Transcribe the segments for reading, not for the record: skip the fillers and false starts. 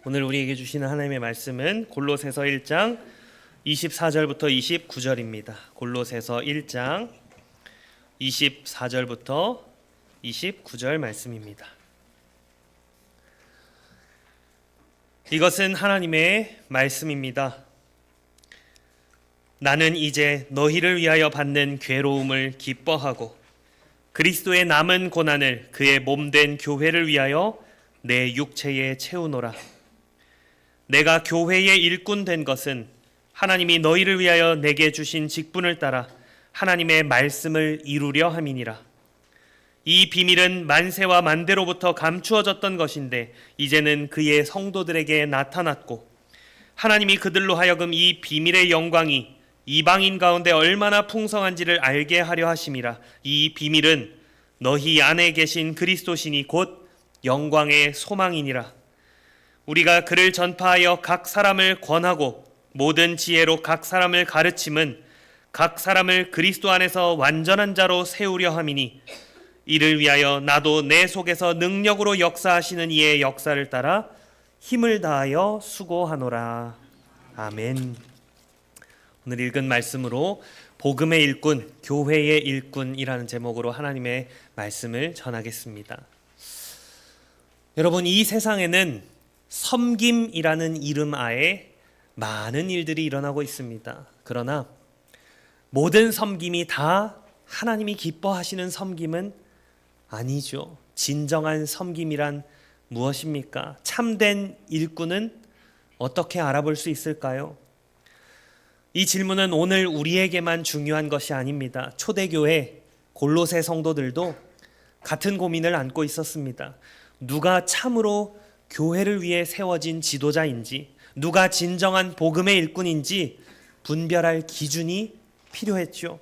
오늘 우리에게 주시는 하나님의 말씀은 골로새서 1장 24절부터 29절입니다. 골로새서 1장 24절부터 29절 말씀입니다. 이것은 하나님의 말씀입니다. 나는 이제 너희를 위하여 받는 괴로움을 기뻐하고 그리스도의 남은 고난을 그의 몸된 교회를 위하여 내 육체에 채우노라. 내가 교회의 일꾼 된 것은 하나님이 너희를 위하여 내게 주신 직분을 따라 하나님의 말씀을 이루려 함이니라. 이 비밀은 만세와 만대로부터 감추어졌던 것인데 이제는 그의 성도들에게 나타났고 하나님이 그들로 하여금 이 비밀의 영광이 이방인 가운데 얼마나 풍성한지를 알게 하려 하심이라. 이 비밀은 너희 안에 계신 그리스도시니 곧 영광의 소망이니라. 우리가 그를 전파하여 각 사람을 권하고 모든 지혜로 각 사람을 가르침은 각 사람을 그리스도 안에서 완전한 자로 세우려 함이니 이를 위하여 나도 내 속에서 능력으로 역사하시는 이의 역사를 따라 힘을 다하여 수고하노라. 아멘. 오늘 읽은 말씀으로 복음의 일꾼, 교회의 일꾼이라는 제목으로 하나님의 말씀을 전하겠습니다. 여러분, 이 세상에는 섬김이라는 이름 아래 많은 일들이 일어나고 있습니다. 그러나 모든 섬김이 다 하나님이 기뻐하시는 섬김은 아니죠. 진정한 섬김이란 무엇입니까? 참된 일꾼은 어떻게 알아볼 수 있을까요? 이 질문은 오늘 우리에게만 중요한 것이 아닙니다. 초대교회 골로새 성도들도 같은 고민을 안고 있었습니다. 누가 참으로 교회를 위해 세워진 지도자인지, 누가 진정한 복음의 일꾼인지 분별할 기준이 필요했죠.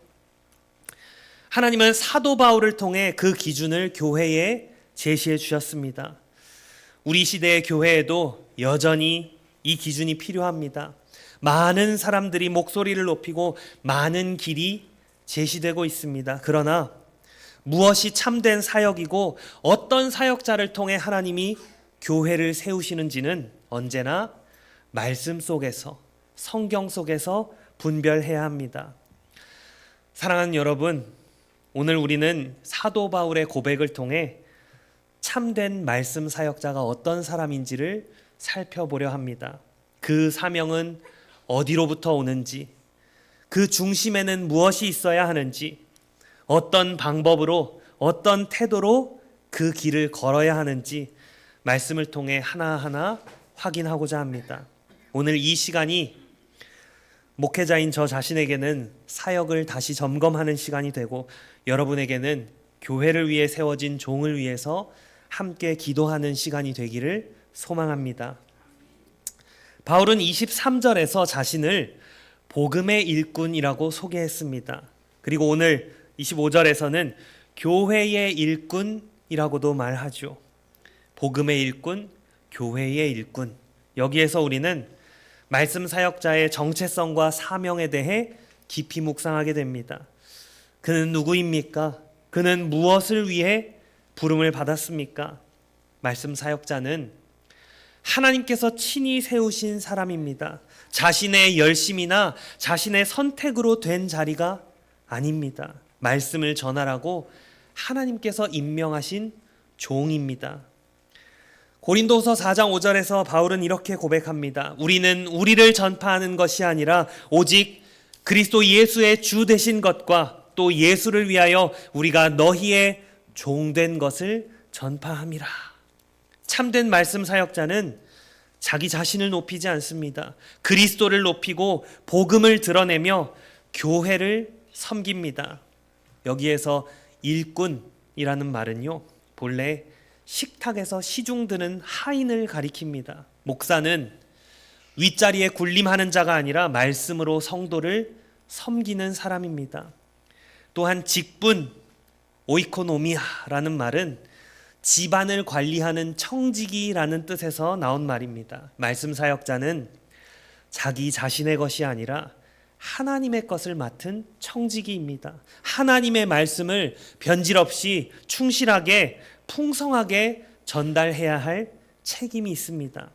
하나님은 사도 바울을 통해 그 기준을 교회에 제시해 주셨습니다. 우리 시대의 교회에도 여전히 이 기준이 필요합니다. 많은 사람들이 목소리를 높이고 많은 길이 제시되고 있습니다. 그러나 무엇이 참된 사역이고 어떤 사역자를 통해 하나님이 교회를 세우시는지는 언제나 말씀 속에서, 성경 속에서 분별해야 합니다. 사랑하는 여러분, 오늘 우리는 사도 바울의 고백을 통해 참된 말씀 사역자가 어떤 사람인지를 살펴보려 합니다. 그 사명은 어디로부터 오는지, 그 중심에는 무엇이 있어야 하는지, 어떤 방법으로, 어떤 태도로 그 길을 걸어야 하는지 말씀을 통해 하나하나 확인하고자 합니다. 오늘 이 시간이 목회자인 저 자신에게는 사역을 다시 점검하는 시간이 되고 여러분에게는 교회를 위해 세워진 종을 위해서 함께 기도하는 시간이 되기를 소망합니다. 바울은 23절에서 자신을 복음의 일꾼이라고 소개했습니다. 그리고 오늘 25절에서는 교회의 일꾼이라고도 말하죠. 복음의 일꾼, 교회의 일꾼. 여기에서 우리는 말씀 사역자의 정체성과 사명에 대해 깊이 묵상하게 됩니다. 그는 누구입니까? 그는 무엇을 위해 부름을 받았습니까? 말씀 사역자는 하나님께서 친히 세우신 사람입니다. 자신의 열심이나 자신의 선택으로 된 자리가 아닙니다. 말씀을 전하라고 하나님께서 임명하신 종입니다. 고린도서 4장 5절에서 바울은 이렇게 고백합니다. 우리는 우리를 전파하는 것이 아니라 오직 그리스도 예수의 주 되신 것과 또 예수를 위하여 우리가 너희의 종된 것을 전파함이라. 참된 말씀 사역자는 자기 자신을 높이지 않습니다. 그리스도를 높이고 복음을 드러내며 교회를 섬깁니다. 여기에서 일꾼이라는 말은요, 본래 식탁에서 시중 드는 하인을 가리킵니다. 목사는 윗자리에 군림하는 자가 아니라 말씀으로 성도를 섬기는 사람입니다. 또한 직분, 오이코노미아라는 말은 집안을 관리하는 청지기라는 뜻에서 나온 말입니다. 말씀 사역자는 자기 자신의 것이 아니라 하나님의 것을 맡은 청지기입니다. 하나님의 말씀을 변질 없이 충실하게 풍성하게 전달해야 할 책임이 있습니다.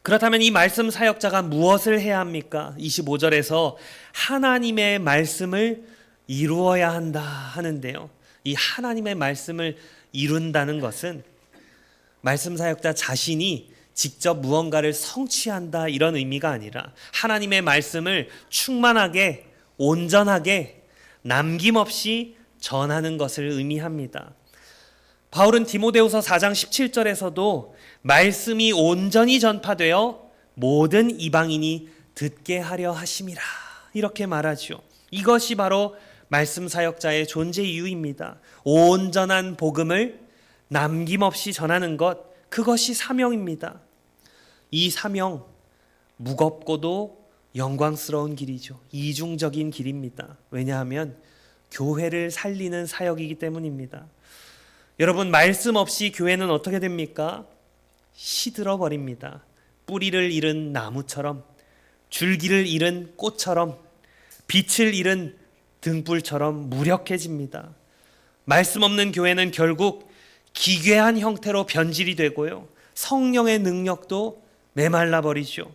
그렇다면 이 말씀 사역자가 무엇을 해야 합니까? 25절에서 하나님의 말씀을 이루어야 한다 하는데요. 이 하나님의 말씀을 이룬다는 것은 말씀 사역자 자신이 직접 무언가를 성취한다 이런 의미가 아니라 하나님의 말씀을 충만하게 온전하게 남김없이 전하는 것을 의미합니다. 바울은 디모데후서 4장 17절에서도 말씀이 온전히 전파되어 모든 이방인이 듣게 하려 하심이라 이렇게 말하죠. 이것이 바로 말씀 사역자의 존재 이유입니다. 온전한 복음을 남김없이 전하는 것, 그것이 사명입니다. 이 사명, 무겁고도 영광스러운 길이죠. 이중적인 길입니다. 왜냐하면 교회를 살리는 사역이기 때문입니다. 여러분, 말씀 없이 교회는 어떻게 됩니까? 시들어 버립니다. 뿌리를 잃은 나무처럼, 줄기를 잃은 꽃처럼, 빛을 잃은 등불처럼 무력해집니다. 말씀 없는 교회는 결국 기괴한 형태로 변질이 되고요. 성령의 능력도 메말라 버리죠.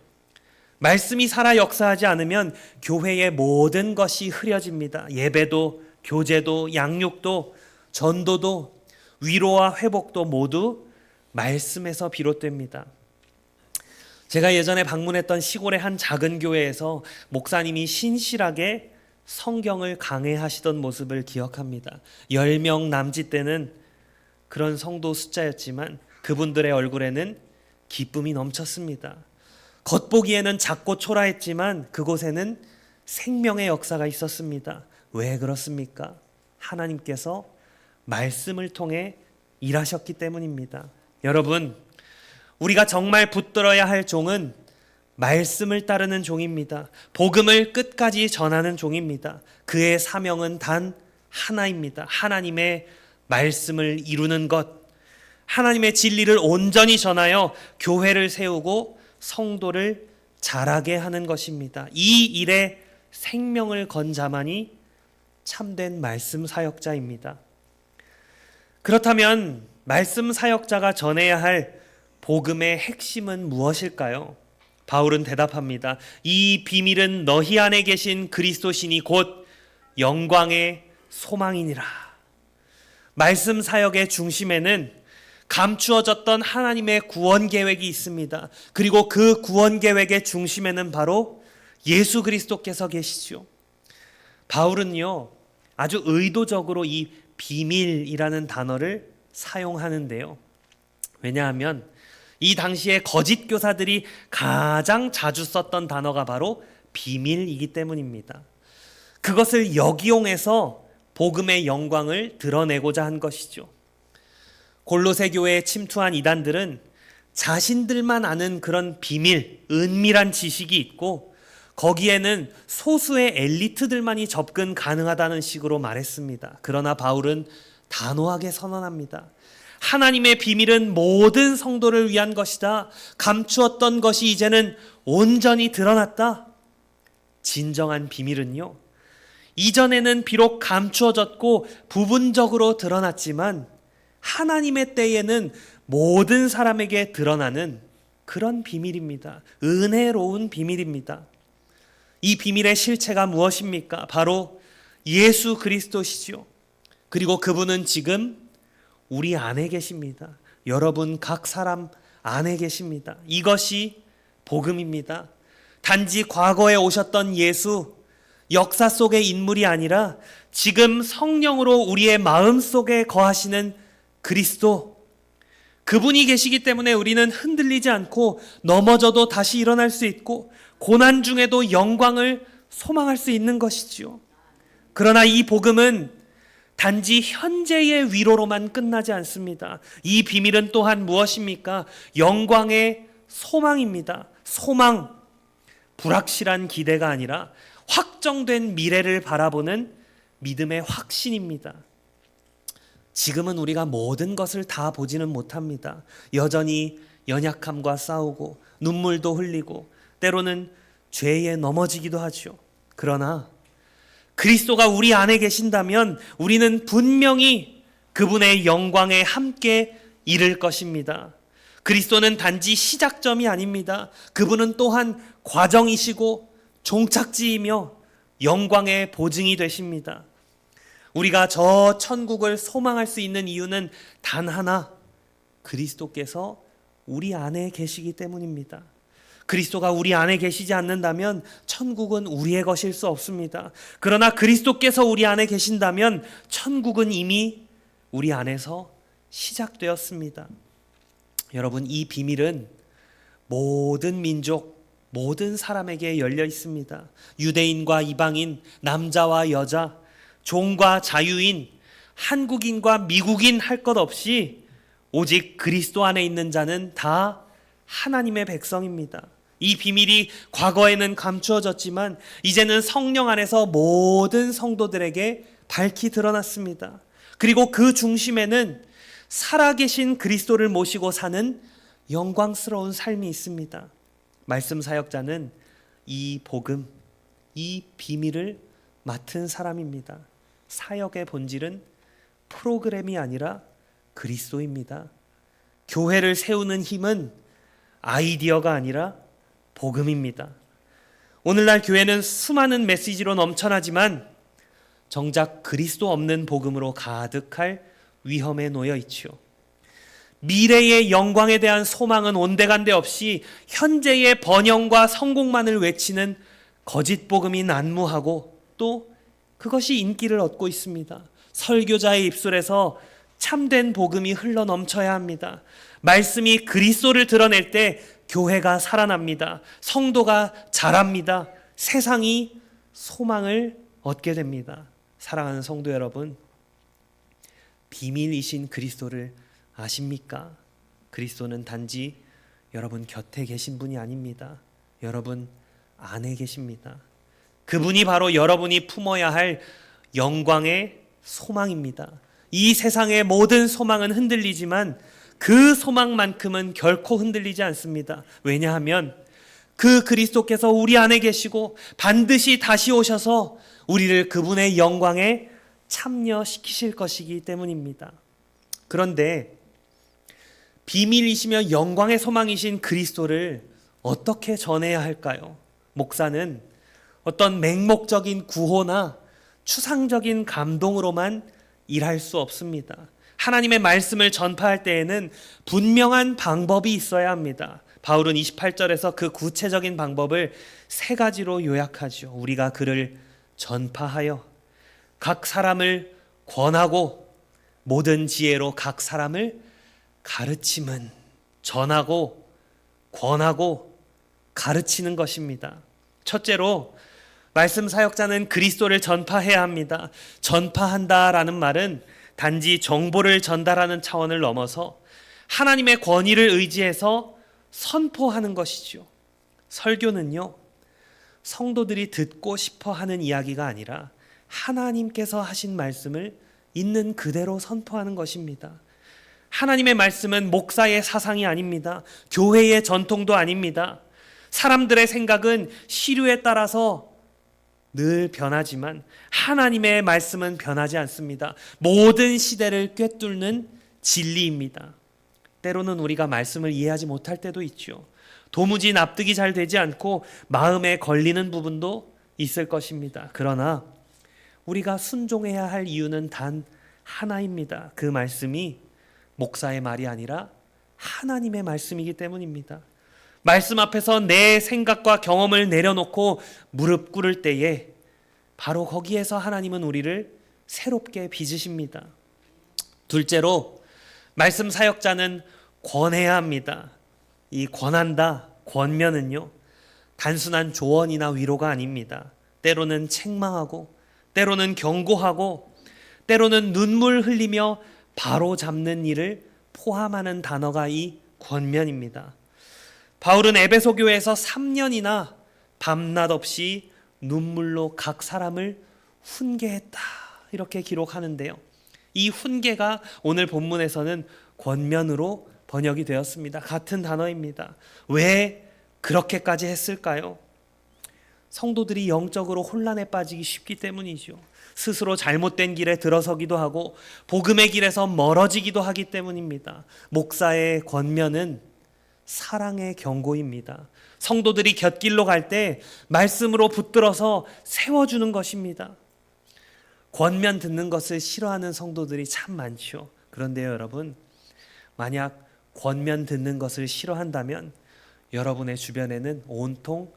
말씀이 살아 역사하지 않으면 교회의 모든 것이 흐려집니다. 예배도, 교제도, 양육도, 전도도, 위로와 회복도 모두 말씀에서 비롯됩니다. 제가 예전에 방문했던 시골의 한 작은 교회에서 목사님이 신실하게 성경을 강해하시던 모습을 기억합니다. 10명 남짓 되는 그런 성도 숫자였지만 그분들의 얼굴에는 기쁨이 넘쳤습니다. 겉보기에는 작고 초라했지만 그곳에는 생명의 역사가 있었습니다. 왜 그렇습니까? 하나님께서 말씀을 통해 일하셨기 때문입니다. 여러분, 우리가 정말 붙들어야 할 종은 말씀을 따르는 종입니다. 복음을 끝까지 전하는 종입니다. 그의 사명은 단 하나입니다. 하나님의 말씀을 이루는 것, 하나님의 진리를 온전히 전하여 교회를 세우고 성도를 자라게 하는 것입니다. 이 일에 생명을 건 자만이 참된 말씀 사역자입니다. 그렇다면 말씀 사역자가 전해야 할 복음의 핵심은 무엇일까요? 바울은 대답합니다. 이 비밀은 너희 안에 계신 그리스도시니 곧 영광의 소망이니라. 말씀 사역의 중심에는 감추어졌던 하나님의 구원 계획이 있습니다. 그리고 그 구원 계획의 중심에는 바로 예수 그리스도께서 계시죠. 바울은요, 아주 의도적으로 이 비밀이라는 단어를 사용하는데요. 왜냐하면 이 당시에 거짓 교사들이 가장 자주 썼던 단어가 바로 비밀이기 때문입니다. 그것을 역이용해서 복음의 영광을 드러내고자 한 것이죠. 골로새 교회에 침투한 이단들은 자신들만 아는 그런 비밀, 은밀한 지식이 있고 거기에는 소수의 엘리트들만이 접근 가능하다는 식으로 말했습니다. 그러나 바울은 단호하게 선언합니다. 하나님의 비밀은 모든 성도를 위한 것이다. 감추었던 것이 이제는 온전히 드러났다. 진정한 비밀은요, 이전에는 비록 감추어졌고 부분적으로 드러났지만 하나님의 때에는 모든 사람에게 드러나는 그런 비밀입니다. 은혜로운 비밀입니다. 이 비밀의 실체가 무엇입니까? 바로 예수 그리스도시죠. 그리고 그분은 지금 우리 안에 계십니다. 여러분 각 사람 안에 계십니다. 이것이 복음입니다. 단지 과거에 오셨던 예수, 역사 속의 인물이 아니라 지금 성령으로 우리의 마음 속에 거하시는 그리스도, 그분이 계시기 때문에 우리는 흔들리지 않고 넘어져도 다시 일어날 수 있고 고난 중에도 영광을 소망할 수 있는 것이지요. 그러나 이 복음은 단지 현재의 위로로만 끝나지 않습니다. 이 비밀은 또한 무엇입니까? 영광의 소망입니다. 소망, 불확실한 기대가 아니라 확정된 미래를 바라보는 믿음의 확신입니다. 지금은 우리가 모든 것을 다 보지는 못합니다. 여전히 연약함과 싸우고 눈물도 흘리고 때로는 죄에 넘어지기도 하죠. 그러나 그리스도가 우리 안에 계신다면 우리는 분명히 그분의 영광에 함께 이를 것입니다. 그리스도는 단지 시작점이 아닙니다. 그분은 또한 과정이시고 종착지이며 영광의 보증이 되십니다. 우리가 저 천국을 소망할 수 있는 이유는 단 하나, 그리스도께서 우리 안에 계시기 때문입니다. 그리스도가 우리 안에 계시지 않는다면 천국은 우리의 것일 수 없습니다. 그러나 그리스도께서 우리 안에 계신다면 천국은 이미 우리 안에서 시작되었습니다. 여러분, 이 비밀은 모든 민족, 모든 사람에게 열려 있습니다. 유대인과 이방인, 남자와 여자, 종과 자유인, 한국인과 미국인 할 것 없이 오직 그리스도 안에 있는 자는 다 하나님의 백성입니다. 이 비밀이 과거에는 감추어졌지만 이제는 성령 안에서 모든 성도들에게 밝히 드러났습니다. 그리고 그 중심에는 살아계신 그리스도를 모시고 사는 영광스러운 삶이 있습니다. 말씀 사역자는 이 복음, 이 비밀을 맡은 사람입니다. 사역의 본질은 프로그램이 아니라 그리스도입니다. 교회를 세우는 힘은 아이디어가 아니라 복음입니다. 오늘날 교회는 수많은 메시지로 넘쳐나지만 정작 그리스도 없는 복음으로 가득할 위험에 놓여 있지요. 미래의 영광에 대한 소망은 온데간데 없이 현재의 번영과 성공만을 외치는 거짓 복음이 난무하고 또 그것이 인기를 얻고 있습니다. 설교자의 입술에서 참된 복음이 흘러 넘쳐야 합니다. 말씀이 그리스도를 드러낼 때 교회가 살아납니다. 성도가 자랍니다. 세상이 소망을 얻게 됩니다. 사랑하는 성도 여러분, 비밀이신 그리스도를 아십니까? 그리스도는 단지 여러분 곁에 계신 분이 아닙니다. 여러분 안에 계십니다. 그분이 바로 여러분이 품어야 할 영광의 소망입니다. 이 세상의 모든 소망은 흔들리지만 그 소망만큼은 결코 흔들리지 않습니다. 왜냐하면 그 그리스도께서 우리 안에 계시고 반드시 다시 오셔서 우리를 그분의 영광에 참여시키실 것이기 때문입니다. 그런데 비밀이시며 영광의 소망이신 그리스도를 어떻게 전해야 할까요? 목사는 어떤 맹목적인 구호나 추상적인 감동으로만 일할 수 없습니다. 하나님의 말씀을 전파할 때에는 분명한 방법이 있어야 합니다. 바울은 28절에서 그 구체적인 방법을 세 가지로 요약하죠. 우리가 그를 전파하여 각 사람을 권하고 모든 지혜로 각 사람을 가르침은 전하고 권하고 가르치는 것입니다. 첫째로 말씀 사역자는 그리스도를 전파해야 합니다. 전파한다라는 말은 단지 정보를 전달하는 차원을 넘어서 하나님의 권위를 의지해서 선포하는 것이죠. 설교는요, 성도들이 듣고 싶어 하는 이야기가 아니라 하나님께서 하신 말씀을 있는 그대로 선포하는 것입니다. 하나님의 말씀은 목사의 사상이 아닙니다. 교회의 전통도 아닙니다. 사람들의 생각은 시류에 따라서 늘 변하지만 하나님의 말씀은 변하지 않습니다. 모든 시대를 꿰뚫는 진리입니다. 때로는 우리가 말씀을 이해하지 못할 때도 있죠. 도무지 납득이 잘 되지 않고 마음에 걸리는 부분도 있을 것입니다. 그러나 우리가 순종해야 할 이유는 단 하나입니다. 그 말씀이 목사의 말이 아니라 하나님의 말씀이기 때문입니다. 말씀 앞에서 내 생각과 경험을 내려놓고 무릎 꿇을 때에 바로 거기에서 하나님은 우리를 새롭게 빚으십니다. 둘째로 말씀 사역자는 권해야 합니다. 이 권한다, 권면은요, 단순한 조언이나 위로가 아닙니다. 때로는 책망하고 때로는 경고하고 때로는 눈물 흘리며 바로 잡는 일을 포함하는 단어가 이 권면입니다. 바울은 에베소 교회에서 3년이나 밤낮 없이 눈물로 각 사람을 훈계했다, 이렇게 기록하는데요. 이 훈계가 오늘 본문에서는 권면으로 번역이 되었습니다. 같은 단어입니다. 왜 그렇게까지 했을까요? 성도들이 영적으로 혼란에 빠지기 쉽기 때문이죠. 스스로 잘못된 길에 들어서기도 하고 복음의 길에서 멀어지기도 하기 때문입니다. 목사의 권면은 사랑의 경고입니다. 성도들이 곁길로 갈 때 말씀으로 붙들어서 세워주는 것입니다. 권면 듣는 것을 싫어하는 성도들이 참 많죠. 그런데요, 여러분, 만약 권면 듣는 것을 싫어한다면 여러분의 주변에는 온통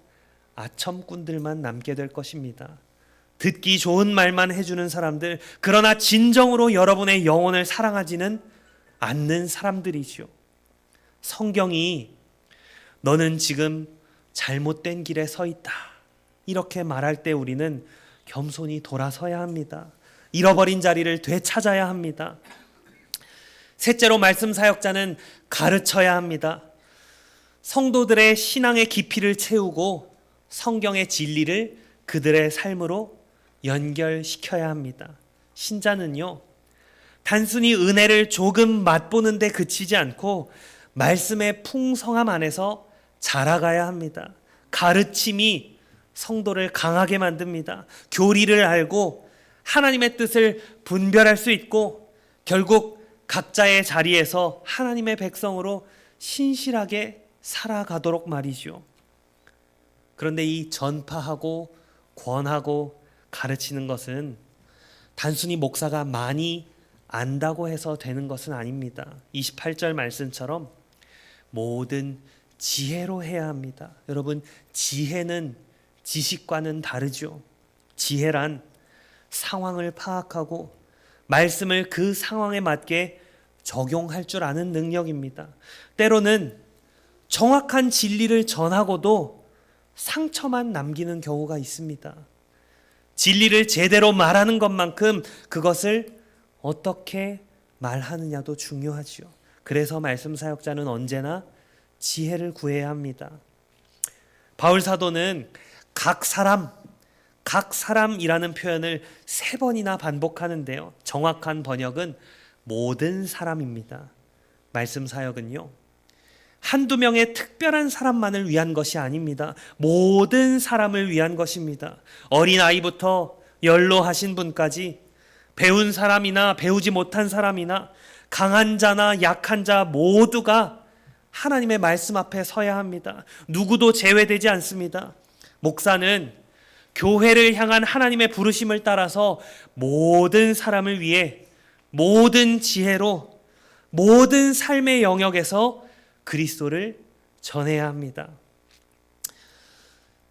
아첨꾼들만 남게 될 것입니다. 듣기 좋은 말만 해주는 사람들, 그러나 진정으로 여러분의 영혼을 사랑하지는 않는 사람들이죠. 성경이 너는 지금 잘못된 길에 서 있다, 이렇게 말할 때 우리는 겸손히 돌아서야 합니다. 잃어버린 자리를 되찾아야 합니다. 셋째로 말씀 사역자는 가르쳐야 합니다. 성도들의 신앙의 깊이를 채우고 성경의 진리를 그들의 삶으로 연결시켜야 합니다. 신자는요, 단순히 은혜를 조금 맛보는 데 그치지 않고 말씀의 풍성함 안에서 자라가야 합니다. 가르침이 성도를 강하게 만듭니다. 교리를 알고 하나님의 뜻을 분별할 수 있고 결국 각자의 자리에서 하나님의 백성으로 신실하게 살아가도록 말이죠. 그런데 이 전파하고 권하고 가르치는 것은 단순히 목사가 많이 안다고 해서 되는 것은 아닙니다. 28절 말씀처럼 모든 지혜로 해야 합니다. 여러분, 지혜는 지식과는 다르죠. 지혜란 상황을 파악하고 말씀을 그 상황에 맞게 적용할 줄 아는 능력입니다. 때로는 정확한 진리를 전하고도 상처만 남기는 경우가 있습니다. 진리를 제대로 말하는 것만큼 그것을 어떻게 말하느냐도 중요하죠. 그래서 말씀 사역자는 언제나 지혜를 구해야 합니다. 바울 사도는 각 사람이라는 표현을 3번이나 반복하는데요. 정확한 번역은 모든 사람입니다. 말씀 사역은요, 한두 명의 특별한 사람만을 위한 것이 아닙니다. 모든 사람을 위한 것입니다. 어린아이부터 연로하신 분까지, 배운 사람이나 배우지 못한 사람이나 강한 자나 약한 자 모두가 하나님의 말씀 앞에 서야 합니다. 누구도 제외되지 않습니다. 목사는 교회를 향한 하나님의 부르심을 따라서 모든 사람을 위해 모든 지혜로 모든 삶의 영역에서 그리스도를 전해야 합니다.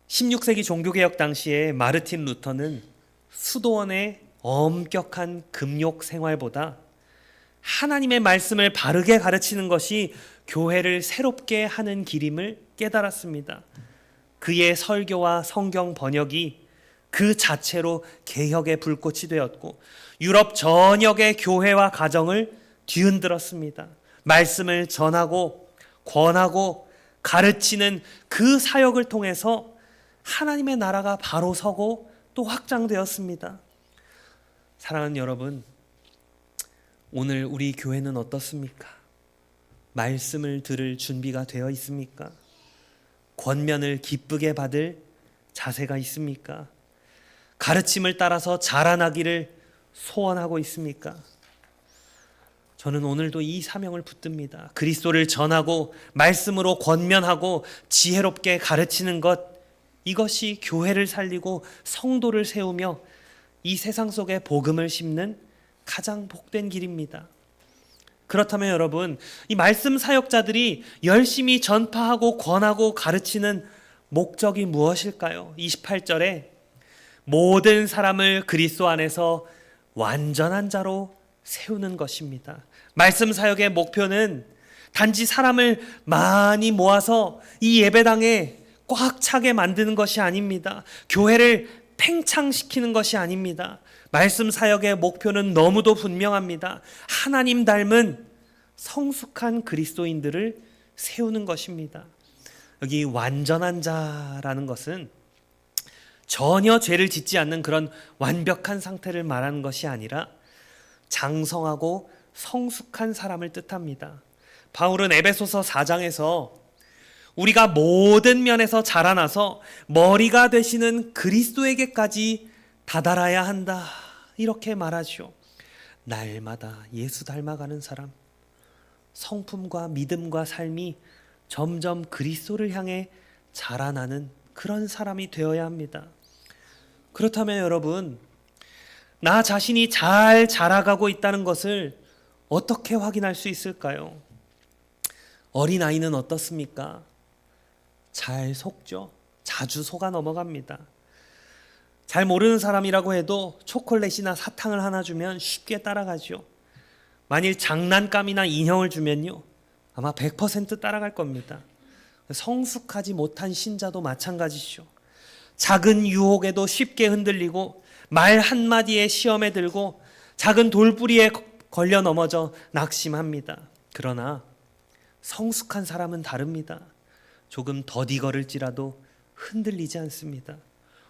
16세기 종교개혁 당시에 마르틴 루터는 수도원의 엄격한 금욕 생활보다 하나님의 말씀을 바르게 가르치는 것이 교회를 새롭게 하는 길임을 깨달았습니다. 그의 설교와 성경 번역이 그 자체로 개혁의 불꽃이 되었고 유럽 전역의 교회와 가정을 뒤흔들었습니다. 말씀을 전하고 권하고 가르치는 그 사역을 통해서 하나님의 나라가 바로 서고 또 확장되었습니다. 사랑하는 여러분, 오늘 우리 교회는 어떻습니까? 말씀을 들을 준비가 되어 있습니까? 권면을 기쁘게 받을 자세가 있습니까? 가르침을 따라서 자라나기를 소원하고 있습니까? 저는 오늘도 이 사명을 붙듭니다. 그리스도를 전하고 말씀으로 권면하고 지혜롭게 가르치는 것, 이것이 교회를 살리고 성도를 세우며 이 세상 속에 복음을 심는 가장 복된 길입니다. 그렇다면 여러분, 이 말씀 사역자들이 열심히 전파하고 권하고 가르치는 목적이 무엇일까요? 28절에 모든 사람을 그리스도 안에서 완전한 자로 세우는 것입니다. 말씀 사역의 목표는 단지 사람을 많이 모아서 이 예배당에 꽉 차게 만드는 것이 아닙니다. 교회를 팽창시키는 것이 아닙니다. 말씀 사역의 목표는 너무도 분명합니다. 하나님 닮은 성숙한 그리스도인들을 세우는 것입니다. 여기 완전한 자라는 것은 전혀 죄를 짓지 않는 그런 완벽한 상태를 말하는 것이 아니라 장성하고 성숙한 사람을 뜻합니다. 바울은 에베소서 4장에서 우리가 모든 면에서 자라나서 머리가 되시는 그리스도에게까지 다다라야 한다, 이렇게 말하죠. 날마다 예수 닮아가는 사람, 성품과 믿음과 삶이 점점 그리스도를 향해 자라나는 그런 사람이 되어야 합니다. 그렇다면 여러분, 나 자신이 잘 자라가고 있다는 것을 어떻게 확인할 수 있을까요? 어린아이는 어떻습니까? 잘 속죠. 자주 속아 넘어갑니다. 잘 모르는 사람이라고 해도 초콜릿이나 사탕을 하나 주면 쉽게 따라가죠. 만일 장난감이나 인형을 주면요, 아마 100% 따라갈 겁니다. 성숙하지 못한 신자도 마찬가지죠. 작은 유혹에도 쉽게 흔들리고 말 한마디에 시험에 들고 작은 돌부리에 걸려 넘어져 낙심합니다. 그러나 성숙한 사람은 다릅니다. 조금 더디 걸을지라도 흔들리지 않습니다.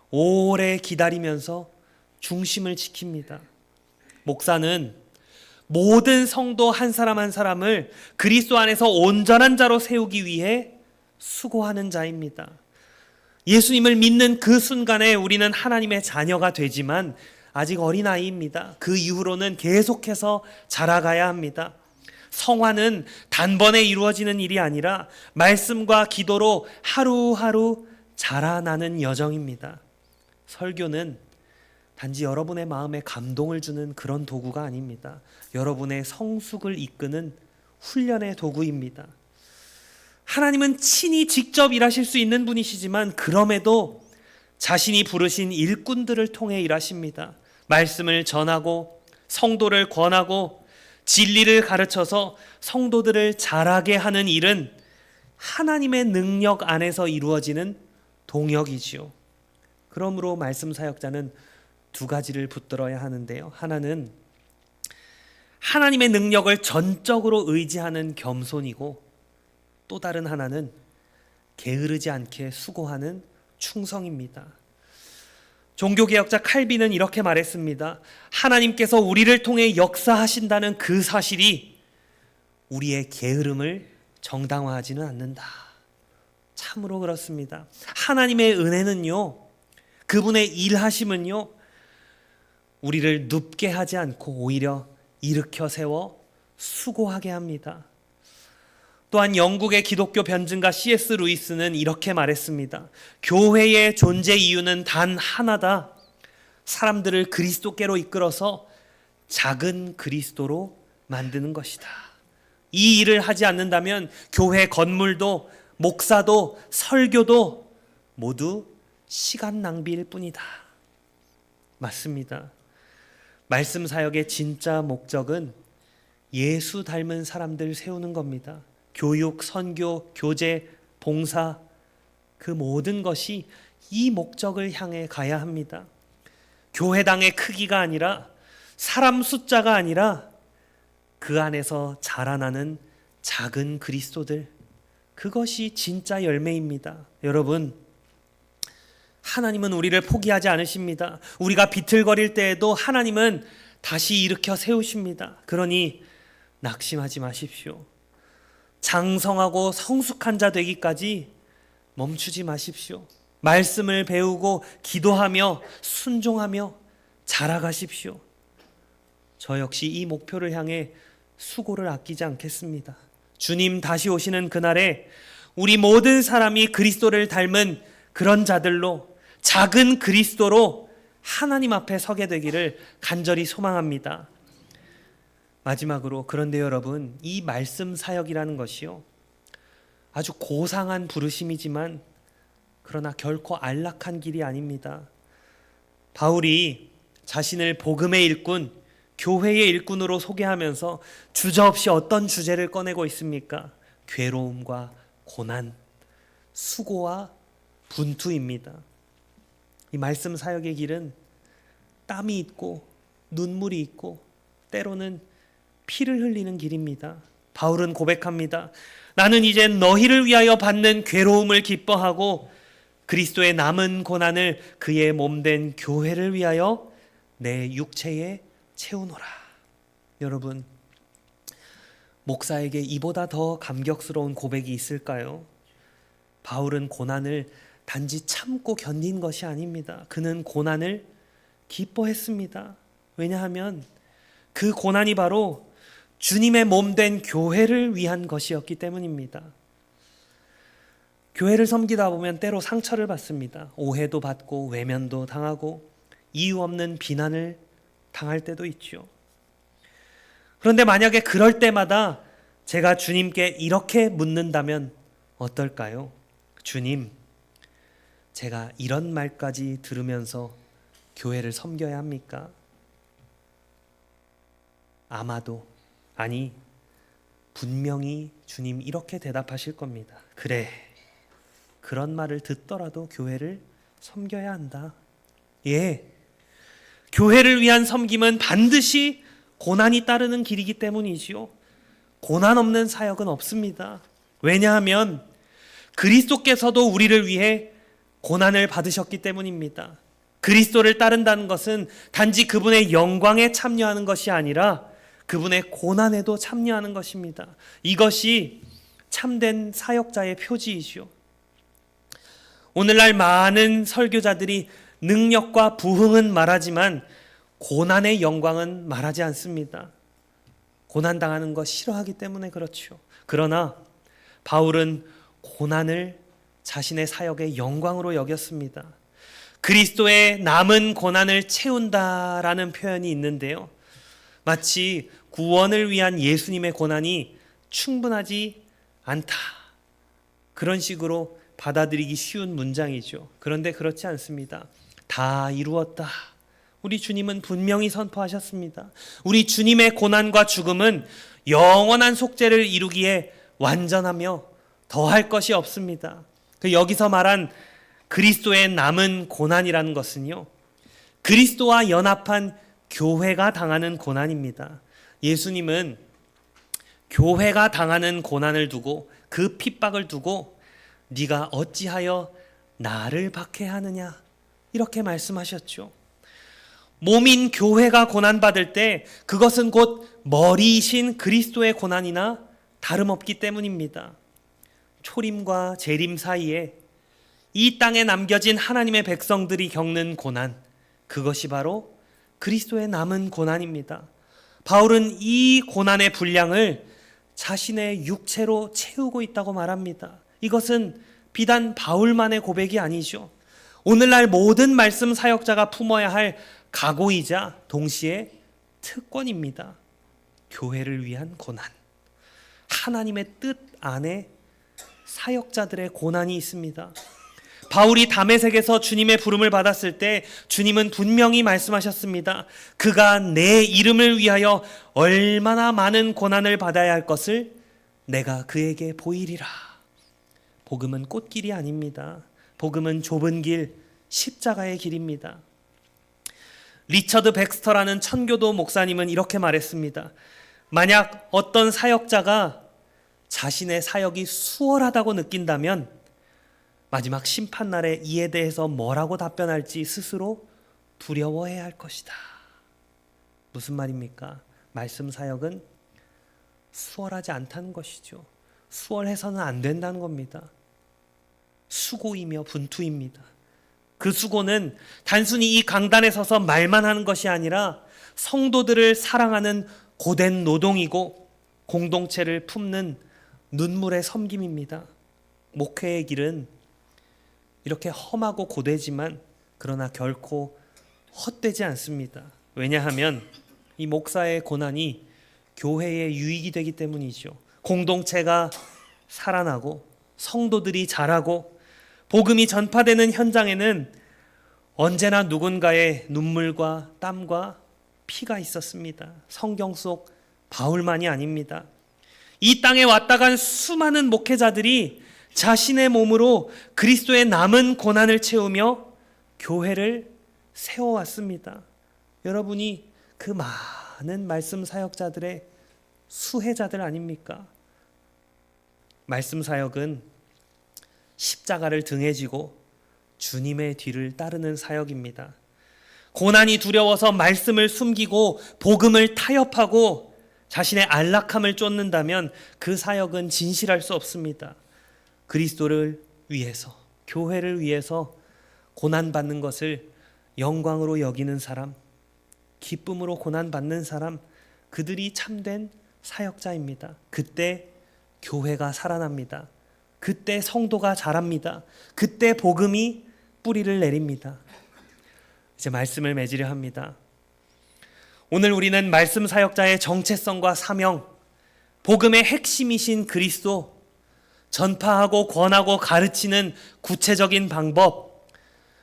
오래 기다리면서 중심을 지킵니다. 목사는 모든 성도 한 사람 한 사람을 그리스도 안에서 온전한 자로 세우기 위해 수고하는 자입니다. 예수님을 믿는 그 순간에 우리는 하나님의 자녀가 되지만 아직 어린아이입니다. 그 이후로는 계속해서 자라가야 합니다. 성화는 단번에 이루어지는 일이 아니라 말씀과 기도로 하루하루 자라나는 여정입니다. 설교는 단지 여러분의 마음에 감동을 주는 그런 도구가 아닙니다. 여러분의 성숙을 이끄는 훈련의 도구입니다. 하나님은 친히 직접 일하실 수 있는 분이시지만 그럼에도 자신이 부르신 일꾼들을 통해 일하십니다. 말씀을 전하고 성도를 권하고 진리를 가르쳐서 성도들을 자라게 하는 일은 하나님의 능력 안에서 이루어지는 동역이지요. 그러므로 말씀 사역자는 두 가지를 붙들어야 하는데요. 하나는 하나님의 능력을 전적으로 의지하는 겸손이고 또 다른 하나는 게으르지 않게 수고하는 충성입니다. 종교개혁자 칼빈은 이렇게 말했습니다. 하나님께서 우리를 통해 역사하신다는 그 사실이 우리의 게으름을 정당화하지는 않는다. 참으로 그렇습니다. 하나님의 은혜는요, 그분의 일하심은요, 우리를 눕게 하지 않고 오히려 일으켜 세워 수고하게 합니다. 또한 영국의 기독교 변증가 C.S. 루이스는 이렇게 말했습니다. 교회의 존재 이유는 단 하나다. 사람들을 그리스도께로 이끌어서 작은 그리스도로 만드는 것이다. 이 일을 하지 않는다면 교회 건물도 목사도 설교도 모두 시간 낭비일 뿐이다. 맞습니다. 말씀 사역의 진짜 목적은 예수 닮은 사람들 세우는 겁니다. 교육, 선교, 교제, 봉사, 그 모든 것이 이 목적을 향해 가야 합니다. 교회당의 크기가 아니라 사람 숫자가 아니라 그 안에서 자라나는 작은 그리스도들, 그것이 진짜 열매입니다. 여러분, 하나님은 우리를 포기하지 않으십니다. 우리가 비틀거릴 때에도 하나님은 다시 일으켜 세우십니다. 그러니 낙심하지 마십시오. 장성하고 성숙한 자 되기까지 멈추지 마십시오. 말씀을 배우고 기도하며 순종하며 자라가십시오. 저 역시 이 목표를 향해 수고를 아끼지 않겠습니다. 주님 다시 오시는 그날에 우리 모든 사람이 그리스도를 닮은 그런 자들로, 작은 그리스도로 하나님 앞에 서게 되기를 간절히 소망합니다. 마지막으로, 그런데 여러분, 이 말씀 사역이라는 것이요, 아주 고상한 부르심이지만 그러나 결코 안락한 길이 아닙니다. 바울이 자신을 복음의 일꾼, 교회의 일꾼으로 소개하면서 주저없이 어떤 주제를 꺼내고 있습니까? 괴로움과 고난, 수고와 분투입니다. 이 말씀 사역의 길은 땀이 있고 눈물이 있고 때로는 피를 흘리는 길입니다. 바울은 고백합니다. 나는 이제 너희를 위하여 받는 괴로움을 기뻐하고 그리스도의 남은 고난을 그의 몸된 교회를 위하여 내 육체에 채우노라. 여러분, 목사에게 이보다 더 감격스러운 고백이 있을까요? 바울은 고난을 단지 참고 견딘 것이 아닙니다. 그는 고난을 기뻐했습니다. 왜냐하면 그 고난이 바로 주님의 몸된 교회를 위한 것이었기 때문입니다. 교회를 섬기다 보면 때로 상처를 받습니다. 오해도 받고 외면도 당하고 이유 없는 비난을 당할 때도 있죠. 그런데 만약에 그럴 때마다 제가 주님께 이렇게 묻는다면 어떨까요? 주님, 제가 이런 말까지 들으면서 교회를 섬겨야 합니까? 아마도, 아니, 분명히 주님 이렇게 대답하실 겁니다. 그래, 그런 말을 듣더라도 교회를 섬겨야 한다. 예, 교회를 위한 섬김은 반드시 고난이 따르는 길이기 때문이지요. 고난 없는 사역은 없습니다. 왜냐하면 그리스도께서도 우리를 위해 고난을 받으셨기 때문입니다. 그리스도를 따른다는 것은 단지 그분의 영광에 참여하는 것이 아니라 그분의 고난에도 참여하는 것입니다. 이것이 참된 사역자의 표지이죠. 오늘날 많은 설교자들이 능력과 부흥은 말하지만 고난의 영광은 말하지 않습니다. 고난당하는 거 싫어하기 때문에 그렇죠. 그러나 바울은 고난을 자신의 사역의 영광으로 여겼습니다. 그리스도의 남은 고난을 채운다라는 표현이 있는데요. 마치 구원을 위한 예수님의 고난이 충분하지 않다, 그런 식으로 받아들이기 쉬운 문장이죠. 그런데 그렇지 않습니다. 다 이루었다, 우리 주님은 분명히 선포하셨습니다. 우리 주님의 고난과 죽음은 영원한 속죄를 이루기에 완전하며 더할 것이 없습니다. 여기서 말한 그리스도의 남은 고난이라는 것은요, 그리스도와 연합한 교회가 당하는 고난입니다. 예수님은 교회가 당하는 고난을 두고, 그 핍박을 두고 네가 어찌하여 나를 박해하느냐, 이렇게 말씀하셨죠. 몸인 교회가 고난받을 때 그것은 곧 머리이신 그리스도의 고난이나 다름없기 때문입니다. 초림과 재림 사이에 이 땅에 남겨진 하나님의 백성들이 겪는 고난, 그것이 바로 그리스도의 남은 고난입니다. 바울은 이 고난의 분량을 자신의 육체로 채우고 있다고 말합니다. 이것은 비단 바울만의 고백이 아니죠. 오늘날 모든 말씀 사역자가 품어야 할 각오이자 동시에 특권입니다. 교회를 위한 고난, 하나님의 뜻 안에 사역자들의 고난이 있습니다. 바울이 다메섹에서 주님의 부름을 받았을 때 주님은 분명히 말씀하셨습니다. 그가 내 이름을 위하여 얼마나 많은 고난을 받아야 할 것을 내가 그에게 보이리라. 복음은 꽃길이 아닙니다. 복음은 좁은 길, 십자가의 길입니다. 리처드 백스터라는 천교도 목사님은 이렇게 말했습니다. 만약 어떤 사역자가 자신의 사역이 수월하다고 느낀다면 마지막 심판날에 이에 대해서 뭐라고 답변할지 스스로 두려워해야 할 것이다. 무슨 말입니까? 말씀 사역은 수월하지 않다는 것이죠. 수월해서는 안 된다는 겁니다. 수고이며 분투입니다. 그 수고는 단순히 이 강단에 서서 말만 하는 것이 아니라 성도들을 사랑하는 고된 노동이고 공동체를 품는 눈물의 섬김입니다. 목회의 길은 이렇게 험하고 고되지만 그러나 결코 헛되지 않습니다. 왜냐하면 이 목사의 고난이 교회의 유익이 되기 때문이죠. 공동체가 살아나고 성도들이 자라고 복음이 전파되는 현장에는 언제나 누군가의 눈물과 땀과 피가 있었습니다. 성경 속 바울만이 아닙니다. 이 땅에 왔다 간 수많은 목회자들이 자신의 몸으로 그리스도의 남은 고난을 채우며 교회를 세워왔습니다. 여러분이 그 많은 말씀 사역자들의 수혜자들 아닙니까? 말씀 사역은 십자가를 등에 지고 주님의 뒤를 따르는 사역입니다. 고난이 두려워서 말씀을 숨기고 복음을 타협하고 자신의 안락함을 쫓는다면 그 사역은 진실할 수 없습니다. 그리스도를 위해서, 교회를 위해서 고난받는 것을 영광으로 여기는 사람, 기쁨으로 고난받는 사람, 그들이 참된 사역자입니다. 그때 교회가 살아납니다. 그때 성도가 자랍니다. 그때 복음이 뿌리를 내립니다. 이제 말씀을 맺으려 합니다. 오늘 우리는 말씀 사역자의 정체성과 사명, 복음의 핵심이신 그리스도, 전파하고 권하고 가르치는 구체적인 방법,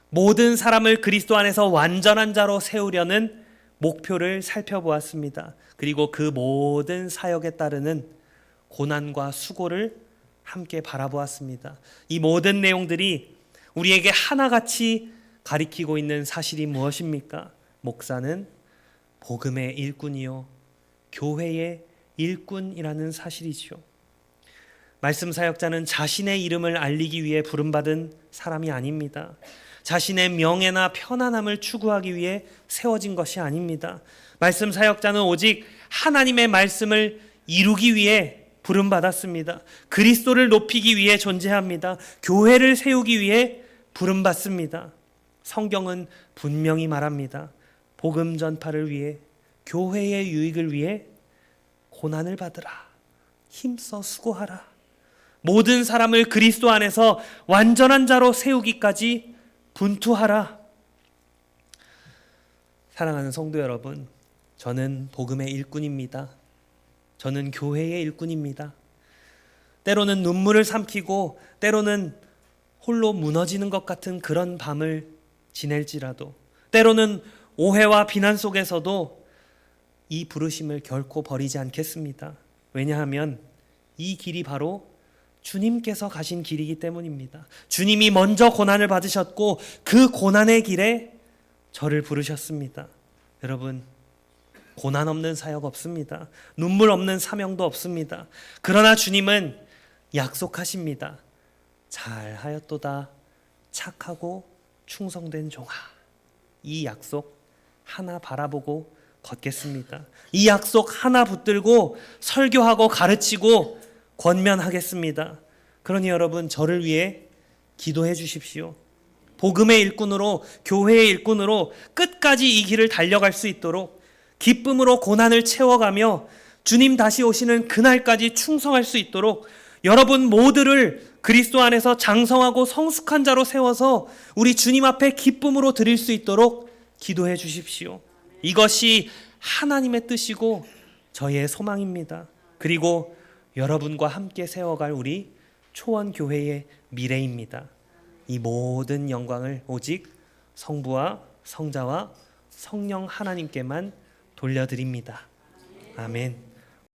모든 사람을 그리스도 안에서 완전한 자로 세우려는 목표를 살펴보았습니다. 그리고 그 모든 사역에 따르는 고난과 수고를 함께 바라보았습니다. 이 모든 내용들이 우리에게 하나같이 가리키고 있는 사실이 무엇입니까? 목사는 복음의 일꾼이요 교회의 일꾼이라는 사실이지요. 말씀 사역자는 자신의 이름을 알리기 위해 부름받은 사람이 아닙니다. 자신의 명예나 편안함을 추구하기 위해 세워진 것이 아닙니다. 말씀 사역자는 오직 하나님의 말씀을 이루기 위해 부름받았습니다. 그리스도를 높이기 위해 존재합니다. 교회를 세우기 위해 부름받습니다. 성경은 분명히 말합니다. 복음 전파를 위해, 교회의 유익을 위해 고난을 받으라. 힘써 수고하라. 모든 사람을 그리스도 안에서 완전한 자로 세우기까지 분투하라. 사랑하는 성도 여러분, 저는 복음의 일꾼입니다. 저는 교회의 일꾼입니다. 때로는 눈물을 삼키고 때로는 홀로 무너지는 것 같은 그런 밤을 지낼지라도, 때로는 오해와 비난 속에서도 이 부르심을 결코 버리지 않겠습니다. 왜냐하면 이 길이 바로 주님께서 가신 길이기 때문입니다. 주님이 먼저 고난을 받으셨고 그 고난의 길에 저를 부르셨습니다. 여러분, 고난 없는 사역 없습니다. 눈물 없는 사명도 없습니다. 그러나 주님은 약속하십니다. 잘하였도다 착하고 충성된 종아. 이 약속 하나 바라보고 걷겠습니다. 이 약속 하나 붙들고 설교하고 가르치고 권면하겠습니다. 그러니 여러분, 저를 위해 기도해 주십시오. 복음의 일꾼으로, 교회의 일꾼으로 끝까지 이 길을 달려갈 수 있도록 기쁨으로 고난을 채워가며 주님 다시 오시는 그날까지 충성할 수 있도록 여러분 모두를 그리스도 안에서 장성하고 성숙한 자로 세워서 우리 주님 앞에 기쁨으로 드릴 수 있도록 기도해 주십시오. 이것이 하나님의 뜻이고 저의 소망입니다. 그리고 여러분과 함께 세워갈 우리 초원교회의 미래입니다. 이 모든 영광을 오직 성부와 성자와 성령 하나님께만 돌려드립니다. 아멘.